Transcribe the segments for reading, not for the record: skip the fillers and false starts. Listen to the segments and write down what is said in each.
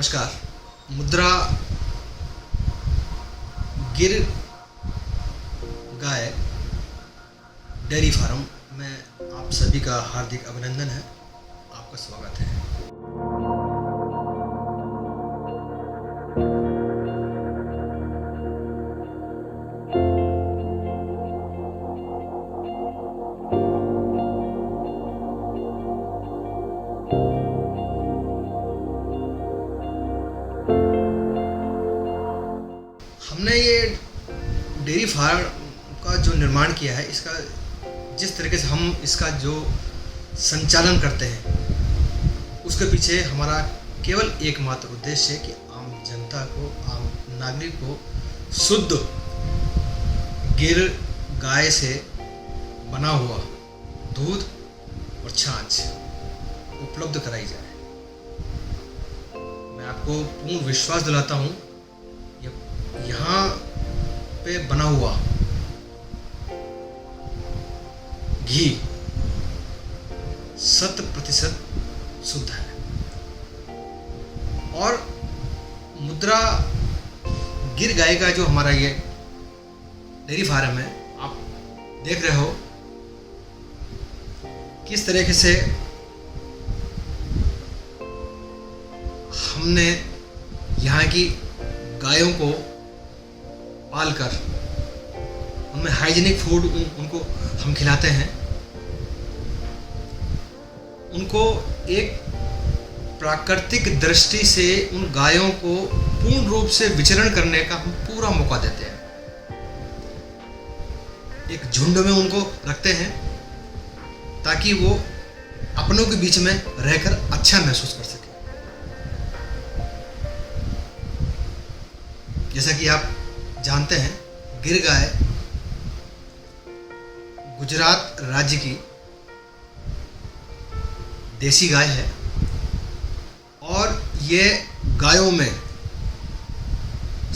नमस्कार। मुद्रा गिर गाय डेयरी फार्म में आप सभी का हार्दिक अभिनंदन है। आपका स्वागत है। हमने ये डेयरी फार्म का जो निर्माण किया है, इसका जिस तरीके से हम इसका जो संचालन करते हैं, उसके पीछे हमारा केवल एकमात्र उद्देश्य है कि आम जनता को, आम नागरिक को शुद्ध गिर गाय से बना हुआ दूध और छाछ उपलब्ध कराई जाए। मैं आपको पूर्ण विश्वास दिलाता हूँ, यहाँ पे बना हुआ घी 100% शुद्ध है। और मुद्रा गिर गाय का जो हमारा ये डेयरी फार्म है, आप देख रहे हो किस तरीके से हमने यहाँ की गायों को पालकर उनमें हाइजीनिक फूड उनको हम खिलाते हैं। उनको एक प्राकृतिक दृष्टि से उन गायों को पूर्ण रूप से विचरण करने का हम पूरा मौका देते हैं। एक झुंड में उनको रखते हैं ताकि वो अपनों के बीच में रहकर अच्छा महसूस कर सके। जैसा कि आप जानते हैं, गिर गाय गुजरात राज्य की देसी गाय है और ये गायों में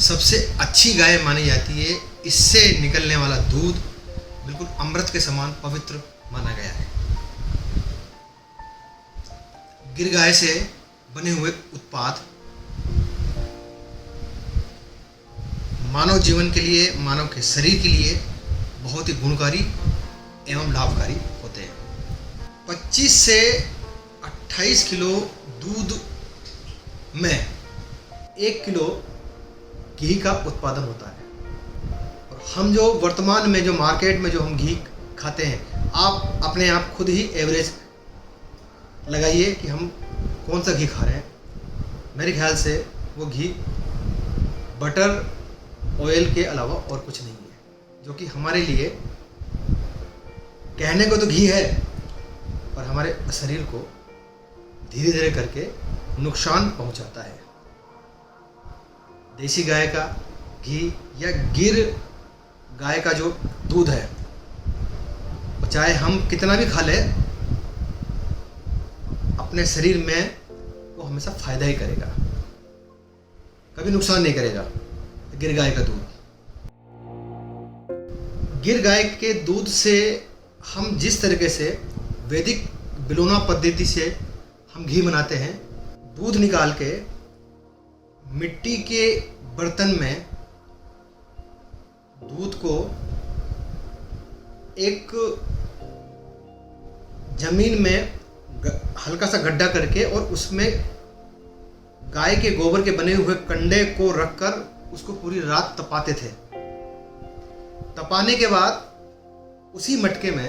सबसे अच्छी गाय मानी जाती है। इससे निकलने वाला दूध बिल्कुल अमृत के समान पवित्र माना गया है। गिर गाय से बने हुए उत्पाद मानव जीवन के लिए, मानव के शरीर के लिए बहुत ही गुणकारी एवं लाभकारी होते हैं। 25 से 28 किलो दूध में 1 किलो घी का उत्पादन होता है। और हम जो वर्तमान में जो मार्केट में जो हम घी खाते हैं, आप अपने आप खुद ही एवरेज लगाइए कि हम कौन सा घी खा रहे हैं। मेरे ख्याल से वो घी बटर ऑयल के अलावा और कुछ नहीं है, जो कि हमारे लिए कहने को तो घी है, पर हमारे शरीर को धीरे धीरे करके नुकसान पहुंचाता है। देसी गाय का घी या गिर गाय का जो दूध है, चाहे हम कितना भी खा लें, अपने शरीर में वो हमेशा फायदा ही करेगा, कभी नुकसान नहीं करेगा। गिर गाय का दूध, गिर गाय के दूध से हम जिस तरीके से वैदिक बिलोना पद्धति से हम घी बनाते हैं, दूध निकाल के मिट्टी के बर्तन में दूध को एक जमीन में हल्का सा गड्ढा करके और उसमें गाय के गोबर के बने हुए कंडे को रखकर उसको पूरी रात तपाते थे। तपाने के बाद उसी मटके में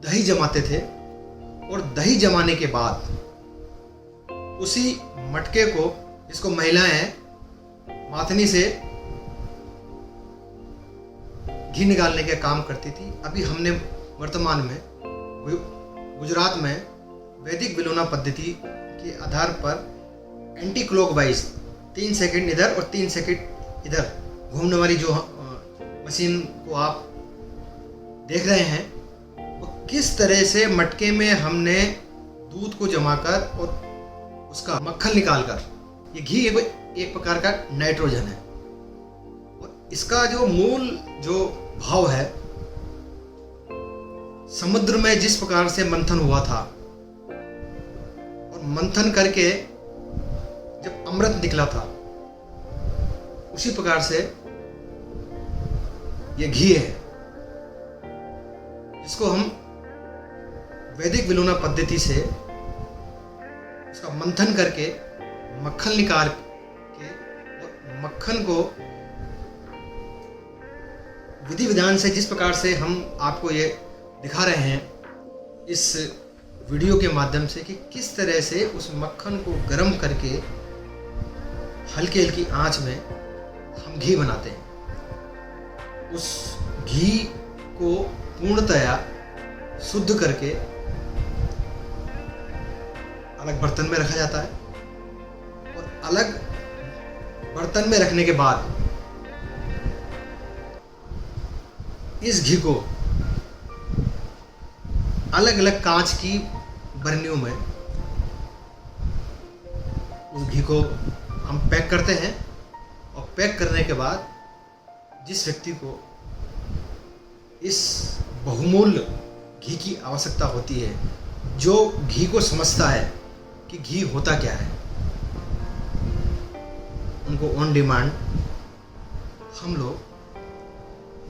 दही जमाते थे और दही जमाने के बाद उसी मटके को, जिसको महिलाएं माथनी से घी निकालने का काम करती थी, अभी हमने वर्तमान में गुजरात में वैदिक बिलोना पद्धति के आधार पर एंटी क्लॉकवाइज 3 सेकंड इधर और 3 सेकंड इधर घूमने वाली जो मशीन को आप देख रहे हैं, वो किस तरह से मटके में हमने दूध को जमाकर और उसका मक्खन निकालकर, ये घी एक प्रकार का नाइट्रोजन है। और इसका जो मूल जो भाव है, समुद्र में जिस प्रकार से मंथन हुआ था और मंथन करके जब अमृत निकला था, उसी प्रकार से ये घी है, जिसको हम वैदिक विलोना पद्धति से उसका मंथन करके मक्खन निकाल के और मक्खन को विधि विधान से, जिस प्रकार से हम आपको ये दिखा रहे हैं इस वीडियो के माध्यम से, कि किस तरह से उस मक्खन को गर्म करके हल्की हल्की आंच में हम घी बनाते हैं। उस घी को पूर्णतया शुद्ध करके अलग बर्तन में रखा जाता है, और अलग बर्तन में रखने के बाद इस घी को अलग अलग कांच की बर्नियों में उस घी को हम पैक करते हैं, और पैक करने के बाद जिस व्यक्ति को इस बहुमूल्य घी की आवश्यकता होती है, जो घी को समझता है कि घी होता क्या है, उनको ऑन डिमांड हम लोग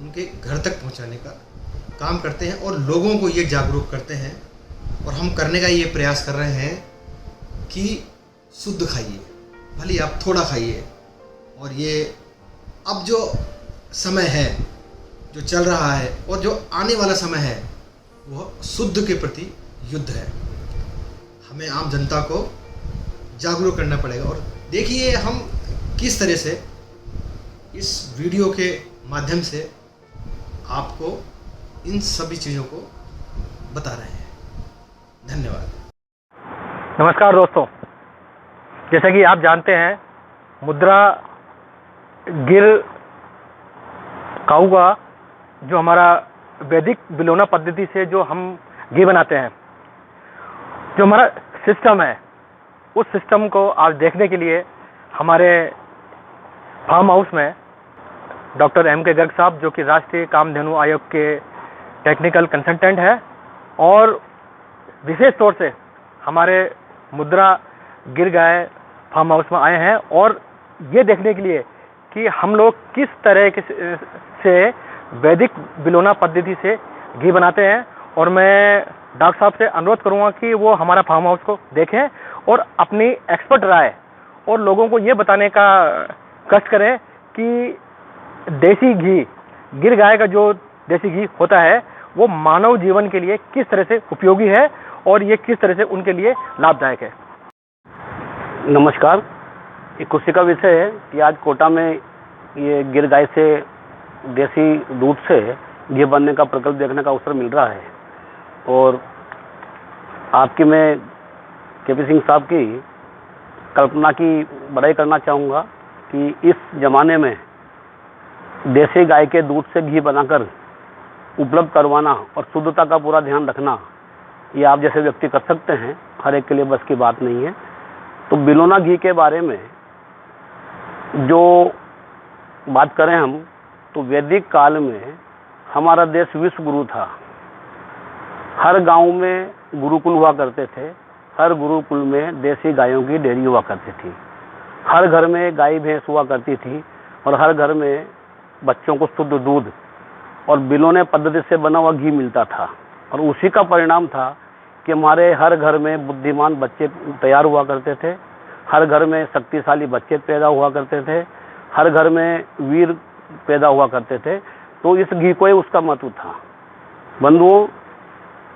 उनके घर तक पहुंचाने का काम करते हैं और लोगों को ये जागरूक करते हैं। और हम करने का ये प्रयास कर रहे हैं कि शुद्ध खाइए, भले आप थोड़ा खाइए। और ये अब जो समय है, जो चल रहा है और जो आने वाला समय है, वह शुद्ध के प्रति युद्ध है। हमें आम जनता को जागरूक करना पड़ेगा। और देखिए हम किस तरह से इस वीडियो के माध्यम से आपको इन सभी चीज़ों को बता रहे हैं। धन्यवाद। नमस्कार दोस्तों, जैसा कि आप जानते हैं, मुद्रा गिर काऊ का जो हमारा वैदिक विलोना पद्धति से जो हम घी बनाते हैं, जो हमारा सिस्टम है, उस सिस्टम को आज देखने के लिए हमारे फार्म हाउस में डॉक्टर M.K. गर्ग साहब, जो कि राष्ट्रीय कामधेनु आयोग के टेक्निकल कंसल्टेंट है, और विशेष तौर से हमारे मुद्रा गिर गाय फार्म हाउस में आए हैं, और ये देखने के लिए कि हम लोग किस तरह से वैदिक विलोना पद्धति से घी बनाते हैं। और मैं डॉक्टर साहब से अनुरोध करूंगा कि वो हमारा फार्म हाउस को देखें और अपनी एक्सपर्ट राय और लोगों को ये बताने का कष्ट करें कि देसी घी, गिर गाय का जो देसी घी होता है, वो मानव जीवन के लिए किस तरह से उपयोगी है और ये किस तरह से उनके लिए लाभदायक है। नमस्कार। ये खुशी का विषय है कि आज कोटा में ये गिर गाय से देसी दूध से घी बनने का प्रकल्प देखने का अवसर मिल रहा है। और आपकी मैं KP सिंह साहब की कल्पना की बड़ाई करना चाहूँगा कि इस ज़माने में देसी गाय के दूध से घी बनाकर उपलब्ध करवाना और शुद्धता का पूरा ध्यान रखना, ये आप जैसे व्यक्ति कर सकते हैं, हर एक के लिए बस की बात नहीं है। तो विलोना घी के बारे में जो बात करें हम, तो वैदिक काल में हमारा देश विश्व गुरु था। हर गांव में गुरुकुल हुआ करते थे, हर गुरुकुल में देसी गायों की डेयरी हुआ करती थी, हर घर में गाय भैंस हुआ करती थी, और हर घर में बच्चों को शुद्ध दूध और विलोने पद्धति से बना हुआ घी मिलता था। और उसी का परिणाम था कि हमारे हर घर में बुद्धिमान बच्चे तैयार हुआ करते थे, हर घर में शक्तिशाली बच्चे पैदा हुआ करते थे, हर घर में वीर पैदा हुआ करते थे। तो इस घी को ही उसका महत्व था। बंधुओं,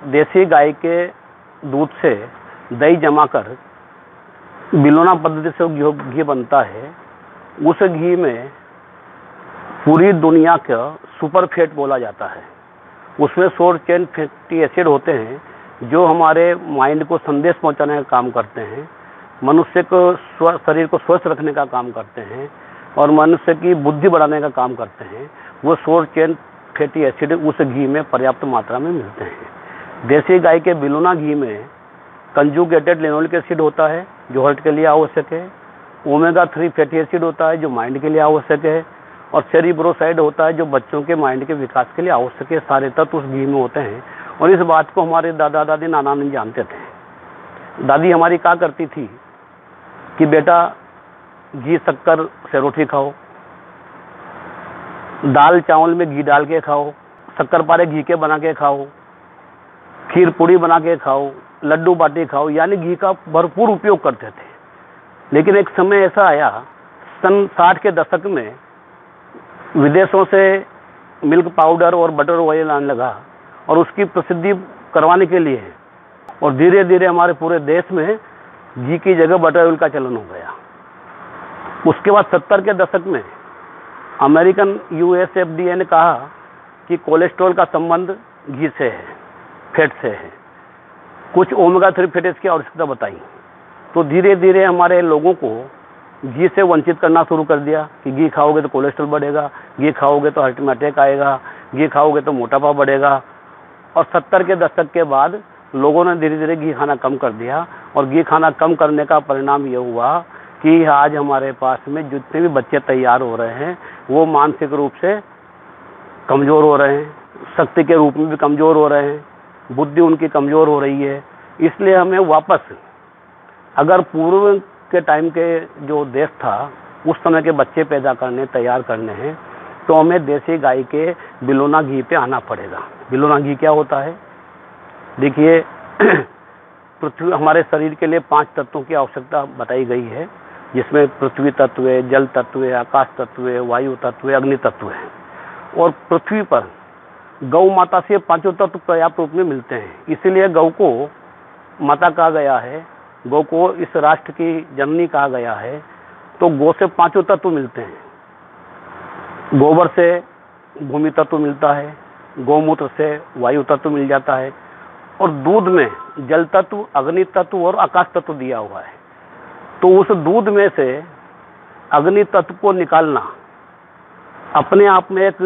देसी गाय के दूध से दही जमाकर विलोना पद्धति से घी बनता है। उस घी में पूरी दुनिया का सुपर फैट बोला जाता है। उसमें शॉर्ट चेन फैटी एसिड होते हैं, जो हमारे माइंड को संदेश पहुंचाने का काम करते हैं, मनुष्य को शरीर को स्वस्थ रखने का काम करते हैं, और मनुष्य की बुद्धि बढ़ाने का काम करते हैं। वो शॉर्ट चेन फैटी एसिड उस घी में पर्याप्त मात्रा में मिलते हैं। देसी गाय के विलोना घी में कंजुगेटेड लिनोलिक एसिड होता है, जो हार्ट के लिए आवश्यक है। ओमेगा 3 फैटी एसिड होता है, जो माइंड के लिए आवश्यक है। और सेरिब्रोसाइड होता है, जो बच्चों के माइंड के विकास के लिए आवश्यक है। सारे तत्व उस घी में होते हैं, और इस बात को हमारे दादा दादी नाना नानी जानते थे। दादी हमारी कहा करती थी कि बेटा घी शक्कर से रोटी खाओ, दाल चावल में घी डाल के खाओ, शक्कर पारे घी के बना के खाओ, खीर पूड़ी बना के खाओ, लड्डू बाटी खाओ, यानी घी का भरपूर उपयोग करते थे। लेकिन एक समय ऐसा आया सन 60 के दशक में विदेशों से मिल्क पाउडर और बटर ऑयल आने लगा और उसकी प्रसिद्धि करवाने के लिए और धीरे धीरे हमारे पूरे देश में घी की जगह बटर ऑयल का चलन हो गया। उसके बाद 70 के दशक में अमेरिकन USFDA ने कहा कि कोलेस्ट्रॉल का संबंध घी से है, फैट से है, कुछ ओमेगा 3 फैट्स की आवश्यकता बताई। तो धीरे धीरे हमारे लोगों को घी से वंचित करना शुरू कर दिया कि घी खाओगे तो कोलेस्ट्रॉल बढ़ेगा, घी खाओगे तो हार्ट में अटैक आएगा, घी खाओगे तो मोटापा बढ़ेगा। और 70 के दशक के बाद लोगों ने धीरे धीरे घी खाना कम कर दिया और घी खाना कम करने का परिणाम ये हुआ कि आज हमारे पास में जितने भी बच्चे तैयार हो रहे हैं वो मानसिक रूप से कमज़ोर हो रहे हैं, शक्ति के रूप में भी कमज़ोर हो रहे हैं, बुद्धि उनकी कमज़ोर हो रही है। इसलिए हमें वापस, अगर पूर्व के टाइम के जो देश था उस समय के बच्चे पैदा करने, तैयार करने हैं, तो हमें देसी गाय के बिलोना घी पे आना पड़ेगा। बिलोना घी क्या होता है? देखिए पृथ्वी, हमारे शरीर के लिए 5 तत्वों की आवश्यकता बताई गई है, जिसमें पृथ्वी तत्व है, जल तत्व है, आकाश तत्व है, वायु तत्व है, अग्नि तत्व है। और पृथ्वी पर गौ माता से 5 तत्व पर्याप्त रूप में मिलते हैं, इसीलिए गौ को माता कहा गया है, गौ को इस राष्ट्र की जननी कहा गया है। तो गौ से 5 तत्व मिलते हैं। गोबर से भूमि तत्व मिलता है, गौमूत्र से वायु तत्व मिल जाता है और दूध में जल तत्व, अग्नि तत्व और आकाश तत्व दिया हुआ है। तो उस दूध में से अग्नि तत्व को निकालना अपने आप में एक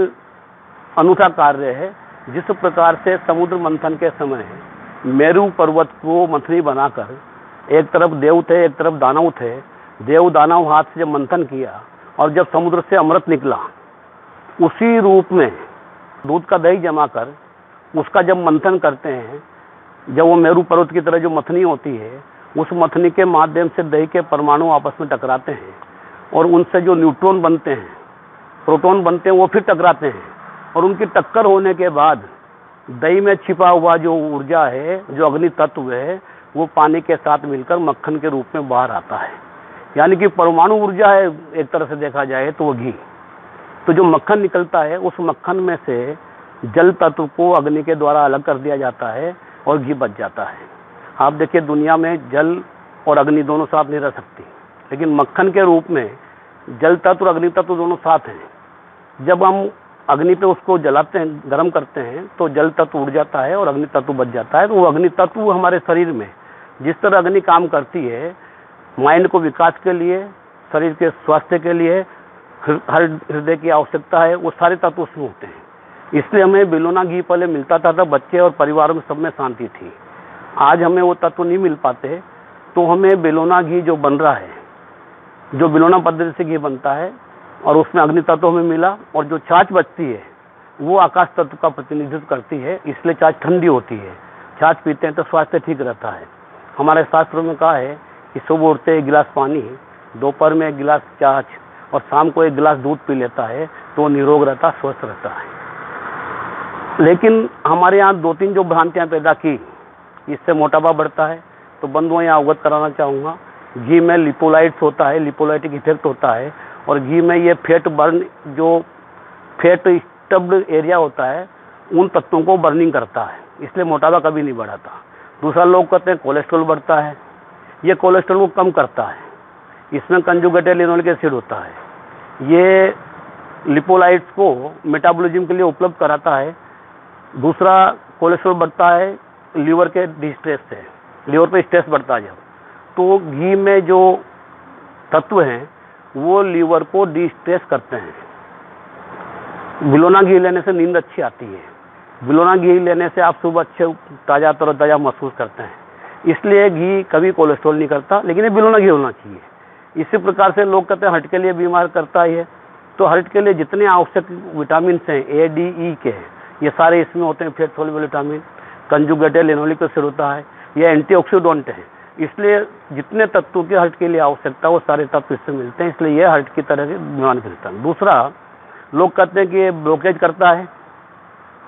अनूठा कार्य है। जिस प्रकार से समुद्र मंथन के समय मेरू पर्वत को मंथनी बनाकर एक तरफ देव थे, एक तरफ दानव थे, देव दानव हाथ से जब मंथन किया और जब समुद्र से अमृत निकला, उसी रूप में दूध का दही जमा कर उसका जब मंथन करते हैं, जब वो मेरू पर्वत की तरह जो मथनी होती है, उस मथनी के माध्यम से दही के परमाणु आपस में टकराते हैं और उनसे जो न्यूट्रॉन बनते हैं, प्रोटॉन बनते हैं, वो फिर टकराते हैं और उनकी टक्कर होने के बाद दही में छिपा हुआ जो ऊर्जा है, जो अग्नि तत्व है, वो पानी के साथ मिलकर मक्खन के रूप में बाहर आता है। यानी कि परमाणु ऊर्जा है एक तरह से देखा जाए तो वो घी। तो जो मक्खन निकलता है उस मक्खन में से जल तत्व को अग्नि के द्वारा अलग कर दिया जाता है और घी बच जाता है। आप देखिए दुनिया में जल और अग्नि दोनों साथ नहीं रह सकती, लेकिन मक्खन के रूप में जल तत्व और अग्नि तत्व दोनों साथ हैं। जब हम अग्नि पे उसको जलाते हैं, गर्म करते हैं, तो जल तत्व उड़ जाता है और अग्नि तत्व बच जाता है। तो वो अग्नि तत्व हमारे शरीर में जिस तरह अग्नि काम करती है, माइंड को विकास के लिए, शरीर के स्वास्थ्य के लिए, हर हृदय की आवश्यकता है, वो सारे तत्व उसमें होते हैं। इसलिए हमें बिलोना घी पहले मिलता था, तब बच्चे और परिवारों में सब में शांति थी। आज हमें वो तत्व नहीं मिल पाते, तो हमें बिलोना घी जो बन रहा है, जो बिलोना पद्धति से घी बनता है और उसमें अग्नि तत्व हमें मिला, और जो छाछ बचती है वो आकाश तत्व का प्रतिनिधित्व करती है, इसलिए छाछ ठंडी होती है। छाछ पीते हैं तो स्वास्थ्य ठीक रहता है। हमारे शास्त्रों में कहा है कि सुबह उठते 1 गिलास पानी, दोपहर में 1 गिलास छाछ और शाम को 1 गिलास दूध पी लेता है तो वो निरोग रहता, स्वस्थ रहता है। लेकिन हमारे यहाँ 2-3 जो भ्रांतियाँ पैदा की, इससे मोटापा बढ़ता है, तो बंधुओं यहाँ अवगत कराना चाहूँगा, घी में लिपोलाइट्स होता है, लिपोलाइटिक इफेक्ट होता है, और घी में ये फैट बर्न, जो फैट स्टब्ड एरिया होता है, उन तत्वों को बर्निंग करता है, इसलिए मोटापा कभी नहीं बढ़ाता। दूसरा, लोग कहते हैं कोलेस्ट्रॉल बढ़ता है, ये कोलेस्ट्रॉल को कम करता है, इसमें कंजुगेटेड लिनोलिक एसिड होता है, ये लिपोलाइट्स को मेटाबॉलिज्म के लिए उपलब्ध कराता है। दूसरा, कोलेस्ट्रॉल बढ़ता है लीवर के डिस्ट्रेस से, लीवर पे स्ट्रेस बढ़ता है जब, तो घी में जो तत्व हैं वो लीवर को डिस्ट्रेस करते हैं। बिलोना घी लेने से नींद अच्छी आती है, बिलोना घी लेने से आप सुबह अच्छे ताज़ा तरोताज़ा महसूस करते हैं। इसलिए घी कभी कोलेस्ट्रॉल नहीं करता, लेकिन ये बिलोना घी होना चाहिए। इसी प्रकार से लोग कहते हैं हार्ट के लिए बीमार करता ही है, तो हार्ट के लिए जितने आवश्यक विटामिन हैं A, D, E के, ये सारे इसमें होते हैं। Fat soluble vitamin, conjugated linoleic acid होता है, ये एंटीऑक्सीडेंट है, इसलिए जितने तत्वों की हार्ट के लिए आवश्यकता वो सारे तत्व इससे मिलते हैं, इसलिए ये हार्ट की तरह की बीमारी करता है। दूसरा, लोग कहते हैं कि ये ब्लॉकेज करता है,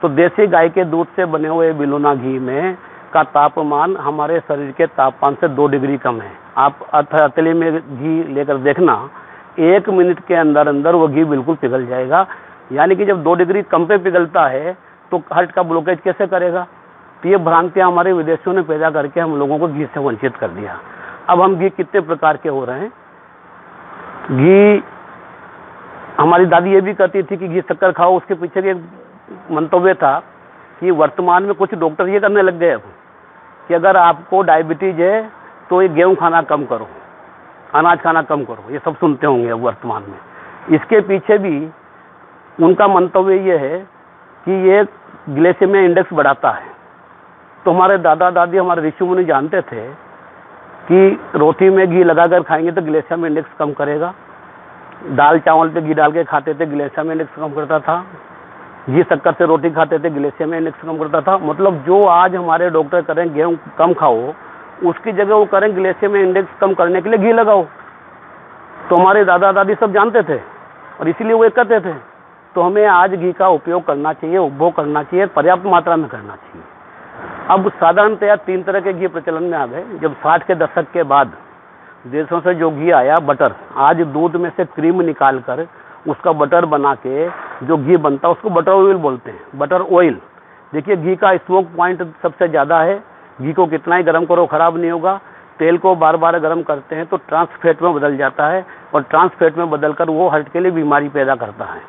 तो देसी गाय के दूध से बने हुए बिलोना घी में का तापमान हमारे शरीर के तापमान से 2 डिग्री कम है। आप हथेली में घी लेकर देखना, 1 मिनट के अंदर अंदर वो घी बिल्कुल पिघल जाएगा। यानी कि जब 2 डिग्री कम पे पिघलता है तो हार्ट का ब्लॉकेज कैसे करेगा? तो ये भ्रांतियां हमारे विदेशियों ने पैदा करके हम लोगों को घी से वंचित कर दिया। अब हम घी कितने प्रकार के हो रहे हैं। घी, हमारी दादी ये भी कहती थी कि घी शक्कर खाओ, उसके पीछे के मंतव्य था कि वर्तमान में कुछ डॉक्टर ये करने लग गए अब कि अगर आपको डायबिटीज है तो ये गेहूं खाना कम करो, अनाज खाना कम करो, ये सब सुनते होंगे अब वर्तमान में। इसके पीछे भी उनका मंतव्य ये है कि ये ग्लाइसेमिक इंडेक्स बढ़ाता है। तो हमारे दादा दादी, हमारे ऋषि मुनि जानते थे कि रोटी में घी लगाकर खाएंगे तो ग्लाइसेमिक इंडेक्स कम करेगा। दाल चावल पे घी डाल के खाते थे, ग्लाइसेमिक इंडेक्स कम करता था। घी शक्कर से रोटी खाते थे, ग्लाइसेमिक इंडेक्स कम करता था। मतलब जो आज हमारे डॉक्टर करें गेहूं कम खाओ, उसकी जगह वो करें ग्लाइसेमिक इंडेक्स कम करने के लिए घी लगाओ। तो हमारे दादा दादी सब जानते थे और इसीलिए वो कहते थे। तो हमें आज घी का उपयोग करना चाहिए, उपभोग करना चाहिए, पर्याप्त मात्रा में करना चाहिए। अब साधारणतया 3 तरह के घी प्रचलन में आ गए। जब 60 के दशक के बाद देशों से जो घी आया, बटर, आज दूध में से क्रीम निकाल कर उसका बटर बना के जो घी बनता है उसको बटर ऑयल बोलते हैं, बटर ऑयल। देखिए घी का स्मोक पॉइंट सबसे ज़्यादा है। घी को कितना ही गर्म करो खराब नहीं होगा। तेल को बार बार गर्म करते हैं तो ट्रांस फैट में बदल जाता है और ट्रांस फैट में बदलकर वो हार्ट के लिए बीमारी पैदा करता है।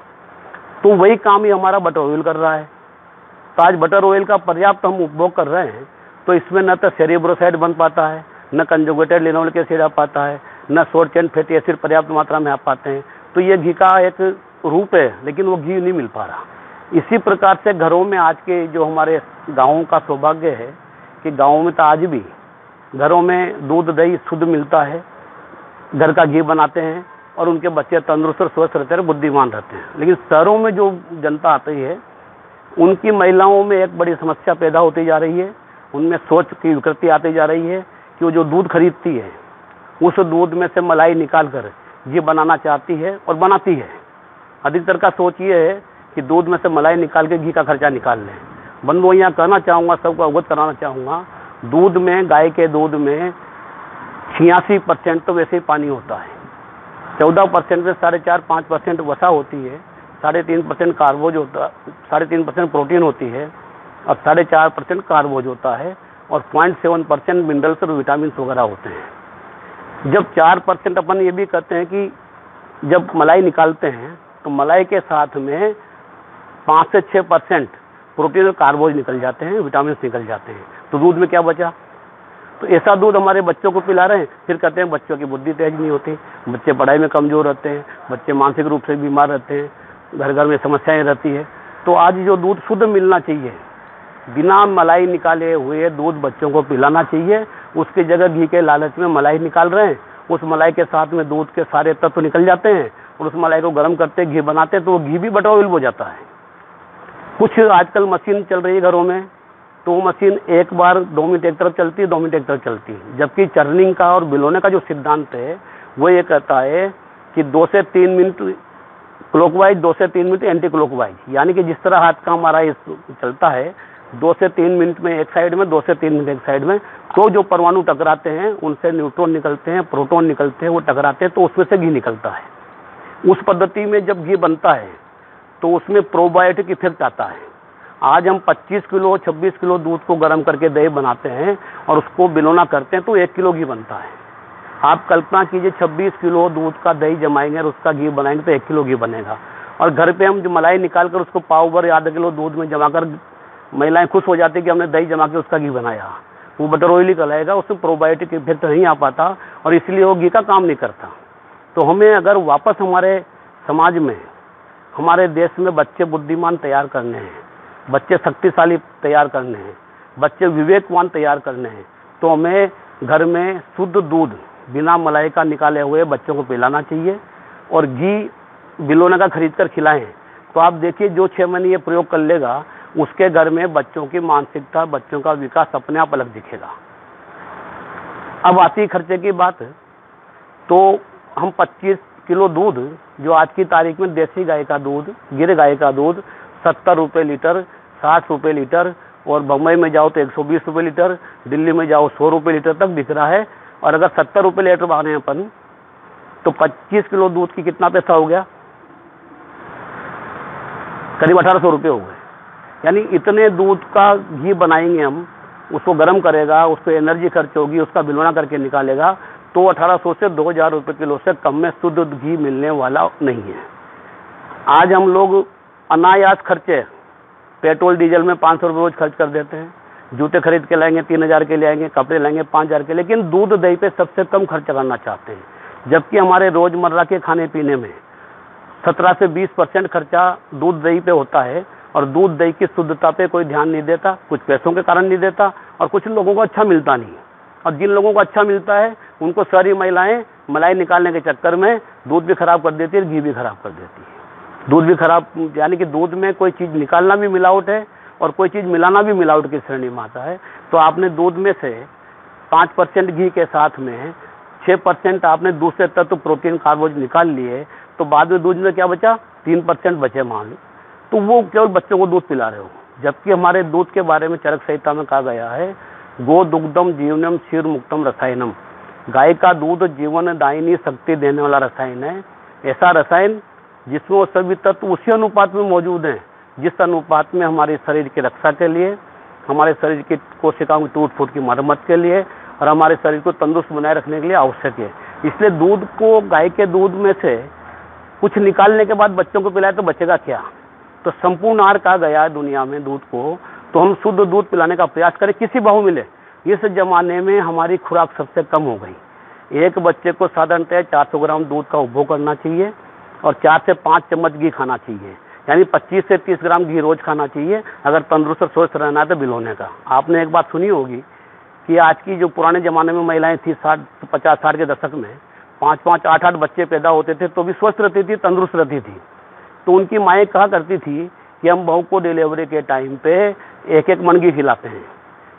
तो वही काम ही हमारा बटर ऑयल कर रहा है। तो आज बटर ऑयल का पर्याप्त हम उपभोग कर रहे हैं तो इसमें न तो सेरिब्रोसाइड बन पाता है, न कंजुगेटेड लिनोलिक एसिड आ पाता है, न शॉर्ट चेन फैटी एसिड पर्याप्त मात्रा में आ पाते हैं। तो ये घी का एक रूप है, लेकिन वो घी नहीं मिल पा रहा। इसी प्रकार से घरों में आज के जो हमारे गाँवों का सौभाग्य है कि गाँवों में तो आज भी घरों में दूध दही शुद्ध मिलता है, घर का घी बनाते हैं और उनके बच्चे तंदुरुस्त और स्वस्थ रहते हैं, बुद्धिमान रहते हैं। लेकिन शहरों में जो जनता आती है उनकी महिलाओं में एक बड़ी समस्या पैदा होती जा रही है। उनमें सोच की विकृति आती जा रही है कि वो जो दूध खरीदती है उस दूध में से मलाई निकाल कर घी बनाना चाहती है और बनाती है। अधिकतर का सोच ये है कि दूध में से मलाई निकाल के घी का खर्चा निकाल लें। बंधुओं, यहाँ कहना चाहूँगा, सबको अवगत कराना चाहूँगा, दूध में, गाय के दूध में 86% तो वैसे ही पानी होता है। 14% में 4.5-5% वसा होती है, 3.5% कार्बोज होता है, 3.5% प्रोटीन होती है और 4.5% कार्बोज होता है और 0.7% मिनरल्स और विटामिन वगैरह होते हैं। जब 4% अपन ये भी कहते हैं कि जब मलाई निकालते हैं तो मलाई के साथ में 5 से 6% प्रोटीन और कार्बोज निकल जाते हैं, विटामिन निकल जाते हैं। तो दूध में क्या बचा? तो ऐसा दूध हमारे बच्चों को पिला रहे हैं, फिर कहते हैं बच्चों की बुद्धि तेज नहीं होती, बच्चे पढ़ाई में कमजोर रहते हैं, बच्चे मानसिक रूप से बीमार रहते हैं, घर घर में समस्याएं रहती है। तो आज जो दूध शुद्ध मिलना चाहिए, बिना मलाई निकाले हुए दूध बच्चों को पिलाना चाहिए। उसकी जगह घी के लालच में मलाई निकाल रहे हैं, उस मलाई के साथ में दूध के सारे तत्व निकल जाते हैं और उस मलाई को गर्म करते घी बनाते हैं तो वो घी भी बटर ऑयल हो जाता है। कुछ आजकल मशीन चल रही है घरों में, तो वो मशीन एक बार 2 मिनट एक तरफ चलती है, 2 मिनट एक तरफ चलती है। जबकि चर्निंग का और बिलोने का जो सिद्धांत है वो ये कहता है कि 2 से 3 मिनट क्लॉकवाइज, 2 से 3 मिनट एंटी क्लॉकवाइज। यानी कि जिस तरह हाथ का हमारा ये चलता है 2 से 3 मिनट में एक साइड में, 2 से 3 मिनट एक साइड में, तो जो परमाणु टकराते हैं उनसे न्यूट्रॉन निकलते हैं, प्रोटॉन निकलते हैं, वो टकराते हैं तो उसमें से घी निकलता है। उस पद्धति में जब घी बनता है तो उसमें प्रोबायोटिक इफेक्ट आता है। आज हम 25 किलो 26 किलो दूध को गर्म करके दही बनाते हैं और उसको बिलोना करते हैं तो 1 किलो घी बनता है। आप कल्पना कीजिए 26 किलो दूध का दही जमाएंगे और उसका घी बनाएंगे तो 1 किलो घी बनेगा। और घर पे हम जो मलाई निकाल कर उसको पाव भर या आधा किलो दूध में जमाकर महिलाएं खुश हो जाती कि हमने दही जमा के उसका घी बनाया, वो बटर ऑयल ही कहलाएगा, उसमें प्रोबायोटिक इफेक्ट नहीं आ पाता और इसलिए वो घी का काम नहीं करता। तो हमें अगर वापस हमारे समाज में, हमारे देश में बच्चे बुद्धिमान तैयार करने हैं, बच्चे शक्तिशाली तैयार करने हैं, बच्चे विवेकवान तैयार करने हैं, तो हमें घर में शुद्ध दूध बिना मलाई का निकाले हुए बच्चों को पिलाना चाहिए और घी बिलोने का खरीद कर खिलाएं। तो आप देखिए जो 6 महीने ये प्रयोग कर लेगा उसके घर में बच्चों की मानसिकता, बच्चों का विकास अपने आप अलग दिखेगा। अब आती है खर्चे की बात, तो हम 25 किलो दूध, जो आज की तारीख में देसी गाय का दूध, गिर गाय का दूध 70 रुपये लीटर, 60 रुपये लीटर, और बम्बई में जाओ तो 120 रुपये लीटर, दिल्ली में जाओ 100 रुपये लीटर तक बिक रहा है। और अगर 70 रुपये लीटर माने अपन, तो 25 किलो दूध की कितना पैसा हो गया? करीब 1800 रुपये हो गए। यानी इतने दूध का घी बनाएंगे हम, उसको गर्म करेगा, उसको एनर्जी खर्च होगी, उसका बिलौना करके निकालेगा, तो 1800 से 2000 रुपये किलो से कम में शुद्ध घी मिलने वाला नहीं है। आज हम लोग अनायास खर्चे, पेट्रोल डीजल में 500 रुपये रोज खर्च कर देते हैं, जूते खरीद के लाएंगे 3000 के ले आएंगे, कपड़े लाएंगे 5000 के, लेकिन दूध दही पे सबसे कम खर्च करना चाहते हैं। जबकि हमारे रोजमर्रा के खाने पीने में 17 से 20% खर्चा दूध दही पे होता है, और दूध दही की शुद्धता पे कोई ध्यान नहीं देता, कुछ पैसों के कारण नहीं देता, और कुछ लोगों को अच्छा मिलता नहीं। और जिन लोगों को अच्छा मिलता है उनको सारी महिलाएं मलाई निकालने के चक्कर में दूध भी खराब कर देती है, घी भी खराब कर देती है। दूध भी खराब, यानी कि दूध में कोई चीज़ निकालना भी मिलावट है और कोई चीज़ मिलाना भी मिलावट की श्रेणी में आता है। तो आपने दूध में से 5% घी के साथ में 6% आपने दूसरे तत्व प्रोटीन कार्बोहाइड्रेट निकाल लिए, तो बाद में दूध में क्या बचा? 3% बचे मान लो, तो वो केवल बच्चों को दूध पिला रहे हो। जबकि हमारे दूध के बारे में चरक संहिता में कहा गया है, गो दुग्धम जीवनम क्षीर मुक्तम रसायनम। गाय का दूध जीवन दायिनी शक्ति देने वाला रसायन है। ऐसा रसायन जिसमें वो सभी तत्व उसी अनुपात में मौजूद हैं जिस अनुपात में हमारे शरीर की रक्षा के लिए, हमारे शरीर की कोशिकाओं की टूट फूट की मरम्मत के लिए और हमारे शरीर को तंदुरुस्त बनाए रखने के लिए आवश्यक है। इसलिए दूध को, गाय के दूध में से कुछ निकालने के बाद बच्चों को पिलाए तो बचेगा क्या? तो संपूर्ण आहार कहा गया है दुनिया में दूध को, तो हम शुद्ध दूध पिलाने का प्रयास करें, किसी भाव मिले। इस जमाने में हमारी खुराक सबसे कम हो गई। एक बच्चे को साधारणतः 400 ग्राम दूध का उपभोग करना चाहिए और 4 से 5 चम्मच घी खाना चाहिए, यानी 25 से 30 ग्राम घी रोज खाना चाहिए अगर तंदुरुस्त और स्वस्थ रहना है तो बिलोने का। आपने एक बात सुनी होगी कि आज की जो पुराने ज़माने में महिलाएं थी 50-60 के दशक में 5-5, 8-8 बच्चे पैदा होते थे तो भी स्वस्थ रहती थी, तंदुरुस्त रहती थी। तो उनकी माएँ कहा करती थी कि हम बहू को डिलीवरी के टाइम पे 1-1 मन घी खिलाते हैं,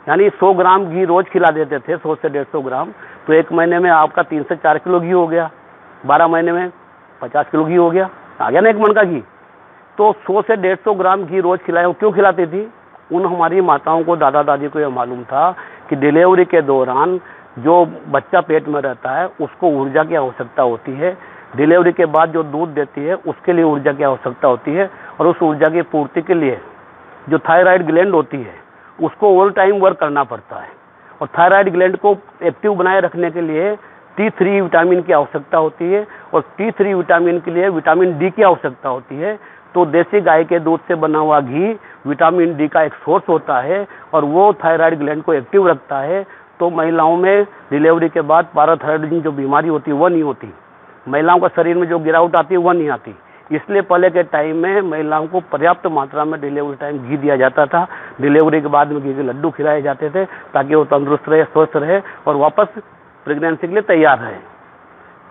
यानी 100 ग्राम घी रोज खिला देते थे, 100 से 150 ग्राम, तो 1 महीने में आपका 3 से 4 किलो घी हो गया, 12 महीने में 50 किलो घी हो गया, आ गया ना 1 मन का घी। तो 100 से 150 ग्राम घी रोज खिलाए। वो क्यों खिलाती थी? उन हमारी माताओं को, दादा दादी को यह मालूम था कि डिलीवरी के दौरान जो बच्चा पेट में रहता है उसको ऊर्जा की आवश्यकता होती है, डिलीवरी के बाद जो दूध देती है उसके लिए ऊर्जा की आवश्यकता होती है, और उस ऊर्जा की पूर्ति के लिए जो थायराइड ग्लैंड होती है उसको ऑल टाइम वर्क करना पड़ता है। और थायराइड ग्लैंड को एक्टिव बनाए रखने के लिए T3 विटामिन की आवश्यकता होती है, और T3 विटामिन के लिए विटामिन डी की आवश्यकता होती है। तो देसी गाय के दूध से बना हुआ घी विटामिन डी का एक सोर्स होता है और वो थायराइड ग्लैंड को एक्टिव रखता है। तो महिलाओं में डिलीवरी के बाद पैराथायरॉयडिज्म जो बीमारी होती है वह नहीं होती, महिलाओं का शरीर में जो गिरावट आती है वह नहीं आती। इसलिए पहले के टाइम में महिलाओं को पर्याप्त मात्रा में डिलीवरी टाइम घी दिया जाता था। डिलीवरी के बाद में घी के लड्डू खिलाए जाते थे ताकि वो तंदुरुस्त रहे, स्वस्थ रहे और वापस प्रेगनेंसी के लिए तैयार रहे।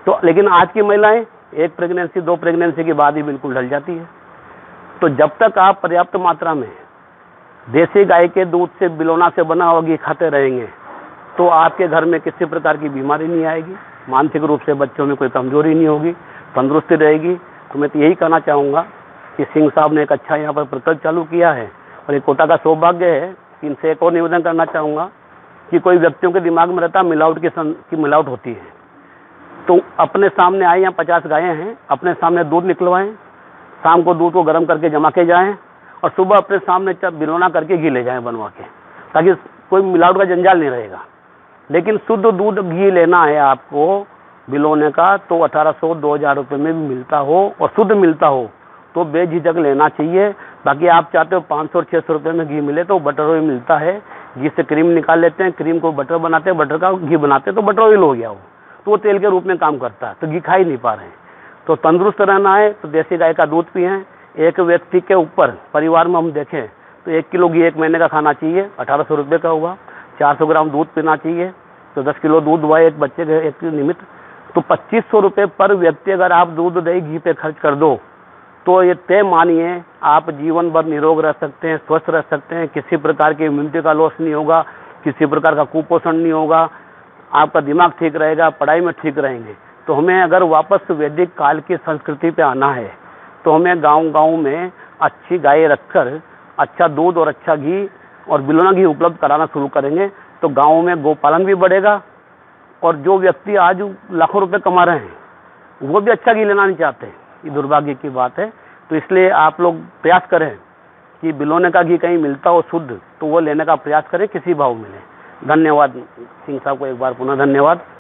तो लेकिन आज की महिलाएं 1 प्रेगनेंसी 2 प्रेगनेंसी के बाद ही बिल्कुल ढल जाती है। तो जब तक आप पर्याप्त मात्रा में देसी गाय के दूध से, बिलौना से बना हुआ घी खाते रहेंगे तो आपके घर में किसी प्रकार की बीमारी नहीं आएगी, मानसिक रूप से बच्चों में कोई कमजोरी नहीं होगी, तंदुरुस्ती रहेगी। तो मैं तो यही कहना चाहूँगा कि सिंह साहब ने एक अच्छा यहाँ पर प्रकल्प चालू किया है और ये कोटा का सौभाग्य है। इनसे एक और निवेदन करना चाहूँगा कि कोई व्यक्तियों के दिमाग में रहता मिलावट की मिलावट होती है, तो अपने सामने आए, यहाँ 50 गायें हैं, अपने सामने दूध निकलवाएं, शाम को दूध को गर्म करके जमा के जाएं और सुबह अपने सामने बिलोना करके घी ले जाएं बनवा के, ताकि कोई मिलावट का जंजाल नहीं रहेगा। लेकिन शुद्ध दूध घी लेना है आपको बिलोने का तो 1800-2000 रुपये में भी मिलता हो और शुद्ध मिलता हो तो बेझिझक लेना चाहिए। बाकी आप चाहते हो 500-600 रुपये में घी मिले तो बटर ऑयल मिलता है, घी से क्रीम निकाल लेते हैं, क्रीम को बटर बनाते हैं, बटर का घी बनाते हैं तो बटर ऑयल हो गया वो, तो वो तेल के रूप में काम करता है, तो घी खा ही नहीं पा रहे हैं। तो तंदुरुस्त रहना है तो देसी गाय का दूध पिएं। एक व्यक्ति के ऊपर परिवार में हम देखें तो 1 किलो घी 1 महीने का खाना चाहिए, 1800 रुपये का हुआ। 400 ग्राम दूध पीना चाहिए तो 10 किलो दूध हुआ एक बच्चे के एक निमित्त। तो 2500 रुपये पर व्यक्ति अगर आप दूध दही घी पे खर्च कर दो तो ये तय मानिए आप जीवन भर निरोग रह सकते हैं, स्वस्थ रह सकते हैं, किसी प्रकार की इम्यूनिटी का लॉस नहीं होगा, किसी प्रकार का कुपोषण नहीं होगा, आपका दिमाग ठीक रहेगा, पढ़ाई में ठीक रहेंगे। तो हमें अगर वापस वैदिक काल की संस्कृति पे आना है तो हमें गांव-गांव में अच्छी गाय रखकर अच्छा दूध और अच्छा घी और बिलोना घी उपलब्ध कराना शुरू करेंगे तो गाँव में गोपालन भी बढ़ेगा और जो व्यक्ति आज लाखों रुपए कमा रहे हैं वो भी अच्छा घी लेना नहीं चाहते। ये दुर्भाग्य की बात है। तो इसलिए आप लोग प्रयास करें कि बिलोने का घी कहीं मिलता हो शुद्ध तो वो लेने का प्रयास करें, किसी भाव मिले। धन्यवाद सिंह साहब को एक बार पुनः धन्यवाद।